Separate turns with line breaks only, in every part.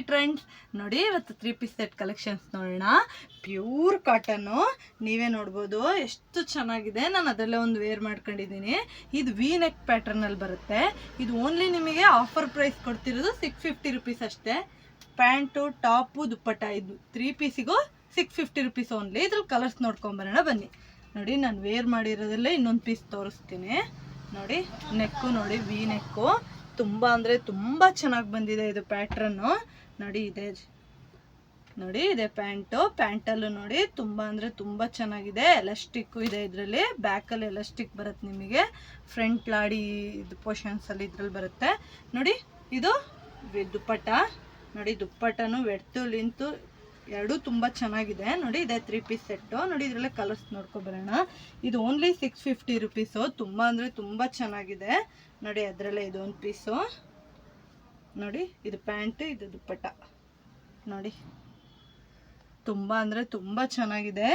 Trends. ನೋಡಿ ಇವತ್ತು 3 piece set collections ನೋಡೋಣ. ಪ್ಯೂರ್ ಕಾಟನ್ನು ನೀವೇ ನೋಡ್ಬೋದು ಎಷ್ಟು ಚೆನ್ನಾಗಿದೆ. ನಾನು ಅದರಲ್ಲೇ ಒಂದು ವೇರ್ ಮಾಡ್ಕೊಂಡಿದ್ದೀನಿ. ಇದು ವಿ ನೆಕ್ ಪ್ಯಾಟರ್ನಲ್ಲಿ ಬರುತ್ತೆ. ಇದು ಓನ್ಲಿ ನಿಮಗೆ ಆಫರ್ ಪ್ರೈಸ್ ಕೊಡ್ತಿರೋದು 650 ರುಪೀಸ್ ಅಷ್ಟೇ. ಪ್ಯಾಂಟು ಟಾಪು ದುಪ್ಪಟ್ಟ ಇದು 3 ಪೀಸಿಗೂ 650 ರುಪೀಸ್ ಓನ್ಲಿ. ಇದ್ರಲ್ಲಿ ಕಲರ್ಸ್ ನೋಡ್ಕೊಂಬರೋಣ ಬನ್ನಿ. ನೋಡಿ ನಾನು ವೇರ್ ಮಾಡಿರೋದಲ್ಲೇ ಇನ್ನೊಂದು ಪೀಸ್ ತೋರಿಸ್ತೀನಿ. ನೋಡಿ ನೆಕ್ಕು ನೋಡಿ ವಿ ನೆಕ್ಕು ತುಂಬ ಅಂದರೆ ತುಂಬ ಚೆನ್ನಾಗಿ ಬಂದಿದೆ ಇದು ಪ್ಯಾಟ್ರನ್ನು. ನೋಡಿ ಇದೆ ಪ್ಯಾಂಟಲ್ಲೂ ನೋಡಿ ತುಂಬ ಅಂದರೆ ತುಂಬ ಚೆನ್ನಾಗಿದೆ. ಎಲಾಸ್ಟಿಕ್ಕು ಇದೆ ಇದರಲ್ಲಿ. ಬ್ಯಾಕಲ್ಲಿ ಎಲಾಸ್ಟಿಕ್ ಬರುತ್ತೆ ನಿಮಗೆ. ಫ್ರಂಟ್ ಲಾಡಿ ಇದು ಪೋರ್ಷನ್ಸಲ್ಲಿ ಇದ್ರಲ್ಲಿ ಬರುತ್ತೆ. ನೋಡಿ ಇದು ದುಪ್ಪಟ್ಟ. ನೋಡಿ ದುಪ್ಪಟ್ಟನು ವೆಡ್ತು ಲಿಂತು ಎರಡೂ ತುಂಬ ಚೆನ್ನಾಗಿದೆ. ನೋಡಿ ಇದೆ 3 ಪೀಸ್ ಸೆಟ್ಟು. ನೋಡಿ ಇದರಲ್ಲೇ ಕಲರ್ಸ್ ನೋಡ್ಕೊಬರೋಣ. ಇದು ಓನ್ಲಿ 650 ರುಪೀಸು. ತುಂಬ ಅಂದರೆ ತುಂಬ ಚೆನ್ನಾಗಿದೆ. ನೋಡಿ ಅದರಲ್ಲೇ ಇದು ಒಂದು ಪೀಸು. ನೋಡಿ ಇದು ಪ್ಯಾಂಟು ಇದು ದುಪ್ಪಟ್ಟ. ನೋಡಿ ತುಂಬ ಅಂದರೆ ತುಂಬ ಚೆನ್ನಾಗಿದೆ.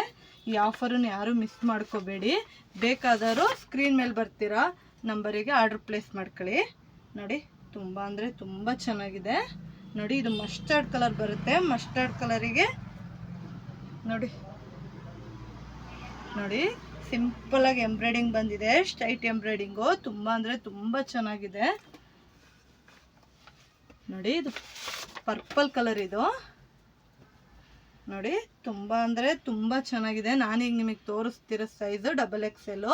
ಈ ಆಫರನ್ನು ಯಾರೂ ಮಿಸ್ ಮಾಡ್ಕೋಬೇಡಿ. ಬೇಕಾದರೂ ಸ್ಕ್ರೀನ್ ಮೇಲೆ ಬರ್ತೀರಾ ನಂಬರಿಗೆ ಆರ್ಡ್ರ್ ಪ್ಲೇಸ್ ಮಾಡ್ಕೊಳ್ಳಿ. ನೋಡಿ ತುಂಬ ಅಂದರೆ ತುಂಬ ಚೆನ್ನಾಗಿದೆ. ನೋಡಿ ಇದು ಮಸ್ಟರ್ಡ್ ಕಲರ್ ಬರುತ್ತೆ. ಮಸ್ಟರ್ಡ್ ಕಲರಿಗೆ ನೋಡಿ ಸಿಂಪಲಾಗಿ ಎಂಬ್ರಾಯ್ಡಿಂಗ್ ಬಂದಿದೆ. ಸ್ಟ್ರೈಟ್ ಎಂಬ್ರಾಯ್ಡಿಂಗು ತುಂಬ ಅಂದರೆ ತುಂಬ ಚೆನ್ನಾಗಿದೆ. ನೋಡಿ ಇದು ಪರ್ಪಲ್ ಕಲರ್. ಇದು ನೋಡಿ ತುಂಬ ಅಂದರೆ ತುಂಬ ಚೆನ್ನಾಗಿದೆ. ನಾನೀಗ ನಿಮಗೆ ತೋರಿಸ್ತಿರೋ ಸೈಜು XXL.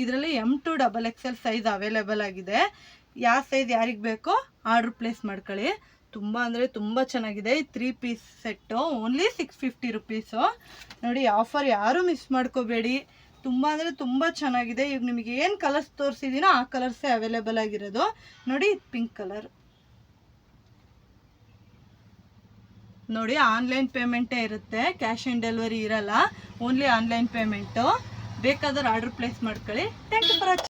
ಇದರಲ್ಲಿ M to XXL size available ಆಗಿದೆ. ಯಾವ ಸೈಜ್ ಯಾರಿಗೆ ಬೇಕೋ ಆರ್ಡ್ರ್ ಪ್ಲೇಸ್ ಮಾಡ್ಕೊಳ್ಳಿ. ತುಂಬ ಅಂದರೆ ತುಂಬ ಚೆನ್ನಾಗಿದೆ. ಈ 3 ಪೀಸ್ ಸೆಟ್ಟು ಓನ್ಲಿ 650 ರುಪೀಸು. ನೋಡಿ ಆಫರ್ ಯಾರೂ ಮಿಸ್ ಮಾಡ್ಕೋಬೇಡಿ. ತುಂಬ ಅಂದರೆ ತುಂಬ ಚೆನ್ನಾಗಿದೆ. ಈಗ ನಿಮಗೆ ಏನು ಕಲರ್ಸ್ ತೋರಿಸಿದ್ದೀನೋ ಆ ಕಲರ್ಸೇ ಅವೈಲೇಬಲ್ ಆಗಿರೋದು. ನೋಡಿ ಪಿಂಕ್ ಕಲರ್. ನೋಡಿ ಆನ್ಲೈನ್ ಪೇಮೆಂಟೇ ಇರುತ್ತೆ. ಕ್ಯಾಶ್ ಆನ್ ಡೆಲಿವರಿ ಇರಲ್ಲ. Only online payment. ಬೇಕಾದ್ರೆ ಆರ್ಡ್ರ್ ಪ್ಲೇಸ್ ಮಾಡ್ಕೊಳ್ಳಿ. Thank you for watching.